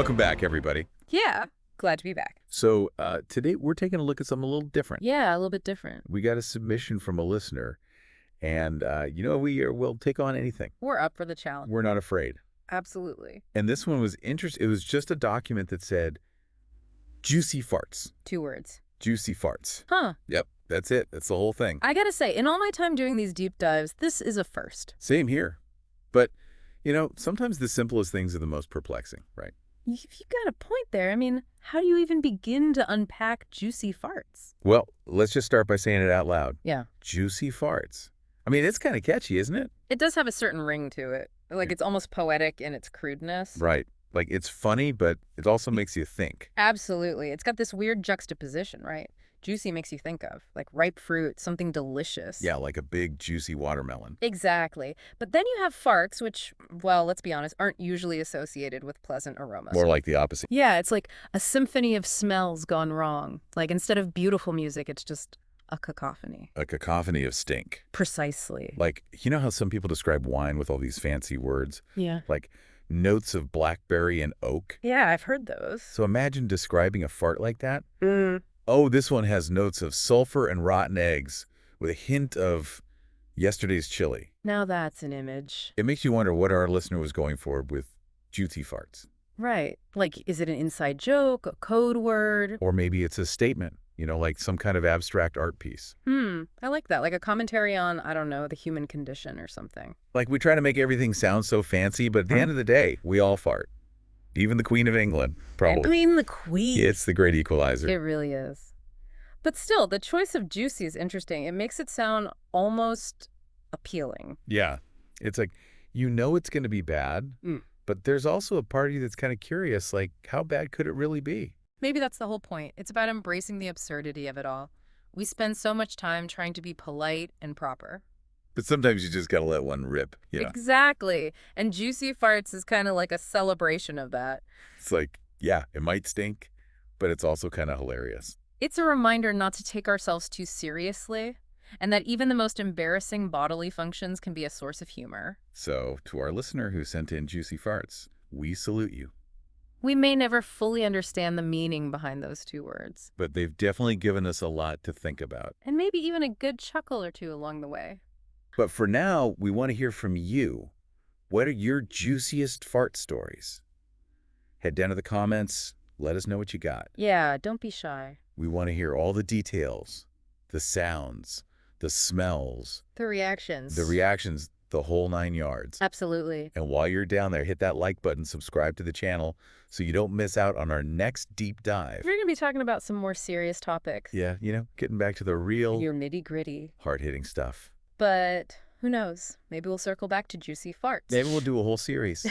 Welcome back, everybody. Yeah, glad to be back. So today we're taking a look at something a little different. Yeah, a little bit different. We got a submission from a listener, and we'll take on anything. We're up for the challenge. We're not afraid. Absolutely. And this one was interesting. It was just a document that said, juicy farts. 2 words. Juicy farts. Huh. Yep, that's it. That's the whole thing. I gotta say, in all my time doing these deep dives, this is a first. Same here. But, sometimes the simplest things are the most perplexing, right? You got a point there. I mean, how do you even begin to unpack juicy farts? Well, let's just start by saying it out loud. Yeah. Juicy farts. I mean, it's kind of catchy, isn't it? It does have a certain ring to it. Like, it's almost poetic in its crudeness. Right. Like, it's funny, but it also makes you think. Absolutely. It's got this weird juxtaposition, right? Juicy makes you think of, like ripe fruit, something delicious. Yeah, like a big, juicy watermelon. Exactly. But then you have farts, which, well, let's be honest, aren't usually associated with pleasant aromas. More like the opposite. Yeah, it's like a symphony of smells gone wrong. Like, instead of beautiful music, it's just a cacophony. A cacophony of stink. Precisely. Like, you know how some people describe wine with all these fancy words? Yeah. Like notes of blackberry and oak? Yeah, I've heard those. So imagine describing a fart like that. Mm. Oh, this one has notes of sulfur and rotten eggs with a hint of yesterday's chili. Now that's an image. It makes you wonder what our listener was going for with juicy farts. Right. Like, is it an inside joke, a code word? Or maybe it's a statement, like some kind of abstract art piece. I like that. Like a commentary on, I don't know, the human condition or something. Like we try to make everything sound so fancy, but at the end of the day, we all fart. Even the Queen of England, probably. I mean, the Queen. It's the great equalizer. It really is. But still, the choice of juicy is interesting. It makes it sound almost appealing. Yeah. It's like, it's going to be bad, but there's also a party that's kind of curious, like, how bad could it really be? Maybe that's the whole point. It's about embracing the absurdity of it all. We spend so much time trying to be polite and proper. But sometimes you just got to let one rip, Exactly. And Juicy Farts is kind of like a celebration of that. It's like, yeah, it might stink, but it's also kind of hilarious. It's a reminder not to take ourselves too seriously, and that even the most embarrassing bodily functions can be a source of humor. So, to our listener who sent in Juicy Farts, we salute you. We may never fully understand the meaning behind those 2 words. But they've definitely given us a lot to think about. And maybe even a good chuckle or 2 along the way. But for now, we want to hear from you. What are your juiciest fart stories? Head down to the comments. Let us know what you got. Yeah, don't be shy. We want to hear all the details, the sounds, the smells, The reactions. the whole 9 yards. Absolutely. And while you're down there, hit that like button, subscribe to the channel so you don't miss out on our next deep dive. We're going to be talking about some more serious topics. Yeah, getting back to the real, Your nitty-gritty. hard-hitting stuff. But who knows? Maybe we'll circle back to Juicy Farts. Maybe we'll do a whole series.